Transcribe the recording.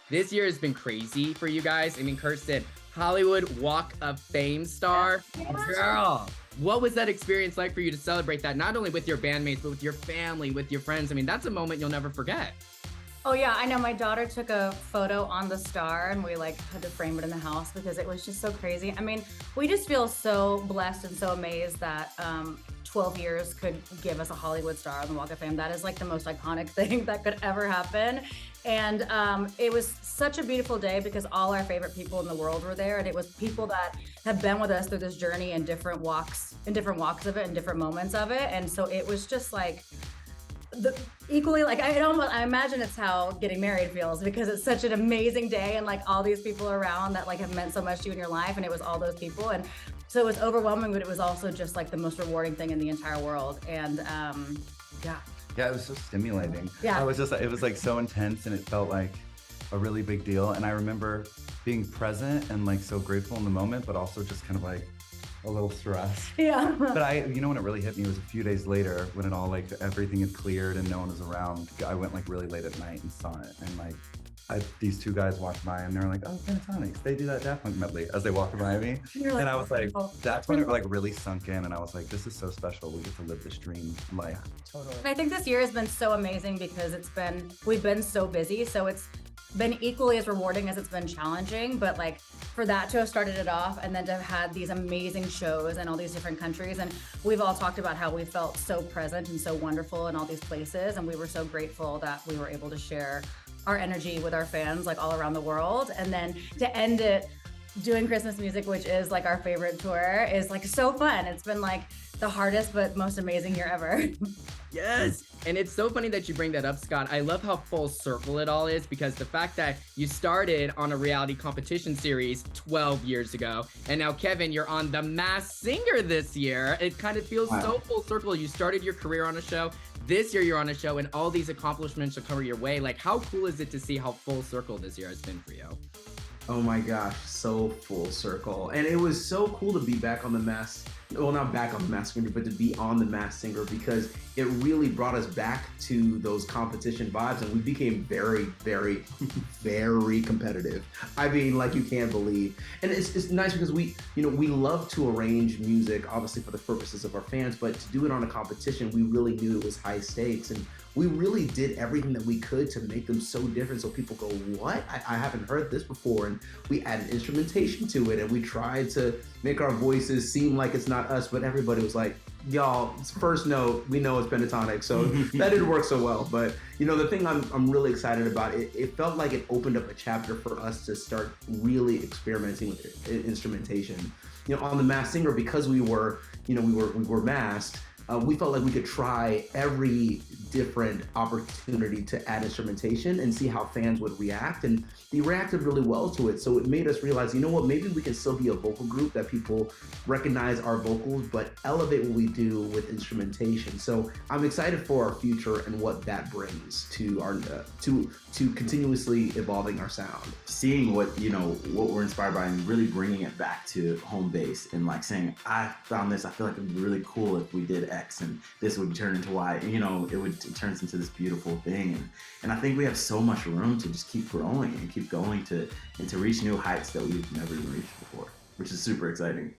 This year has been crazy for you guys. I mean, Kirsten, Hollywood Walk of Fame star. Girl, what was that experience like for you to celebrate that, not only with your bandmates, but with your family, with your friends? I mean, that's a moment you'll never forget. Oh yeah, I know. My daughter took a photo on the star and we like had to frame it in the house because it was just so crazy. I mean, we just feel so blessed and so amazed that 12 years could give us a Hollywood star on the Walk of Fame. That is like the most iconic thing that could ever happen. And it was such a beautiful day because all our favorite people in the world were there. And it was people that have been with us through this journey in different walks of it and different moments of it. And so it was just like equally like I imagine it's how getting married feels because it's such an amazing day and like all these people around that like have meant so much to you in your life, and it was all those people, and so it was overwhelming, but it was also just like the most rewarding thing in the entire world. And yeah. Yeah, it was so stimulating. Yeah. It was like so intense, and it felt like a really big deal. And I remember being present and like so grateful in the moment, but also just kind of like a little stressed. Yeah. But when it really hit me was a few days later when it all like everything had cleared and no one was around. I went like really late at night and saw it, and like these two guys walked by and they were like, "Oh, Pentatonix, they do that Daft Punk medley," as they walked by me, Like, and I was like, oh. that's when it like really sunk in, and I was like, this is so special. We get to live this dream life. Totally. And I think this year has been so amazing because we've been so busy, so it's been equally as rewarding as it's been challenging. But like for that to have started it off and then to have had these amazing shows in all these different countries, and we've all talked about how we felt so present and so wonderful in all these places, and we were so grateful that we were able to share our energy with our fans like all around the world. And then to end it doing Christmas music, which is like our favorite tour, is like so fun. It's been like the hardest but most amazing year ever. Yes. And it's so funny that you bring that up, Scott. I love how full circle it all is, because the fact that you started on a reality competition series 12 years ago, and now, Kevin, you're on The Masked Singer this year. It kind of feels so full circle. You started your career on a show. This year you're on a show, and all these accomplishments are coming your way. Like, how cool is it to see how full circle this year has been for you? Oh my gosh, so full circle. And it was so cool to be back on The Masked, well, not back on The Masked Singer, but to be on The Masked Singer, because it really brought us back to those competition vibes, and we became very, very, very competitive. I mean, like you can't believe. And it's nice because we love to arrange music, obviously for the purposes of our fans, but to do it on a competition, we really knew it was high stakes, and we really did everything that we could to make them so different so people go, what? I haven't heard this before. And we added instrumentation to it, and we tried to make our voices seem like it's not us, but everybody was like, y'all, first note, we know it's Pentatonix, so that didn't work so well. But the thing I'm really excited about, it felt like it opened up a chapter for us to start really experimenting with instrumentation. On The Masked Singer, because we were masked, we felt like we could try every different opportunity to add instrumentation and see how fans would react, and they reacted really well to it. So it made us realize, maybe we can still be a vocal group that people recognize our vocals, but elevate what we do with instrumentation. So I'm excited for our future and what that brings to our to continuously evolving our sound. Seeing what we're inspired by and really bringing it back to home base, and like saying, I found this, I feel like it'd be really cool if we did X and this would turn into Y, it turns into this beautiful thing. And I think we have so much room to just keep growing and keep going to reach new heights that we've never even reached before, which is super exciting.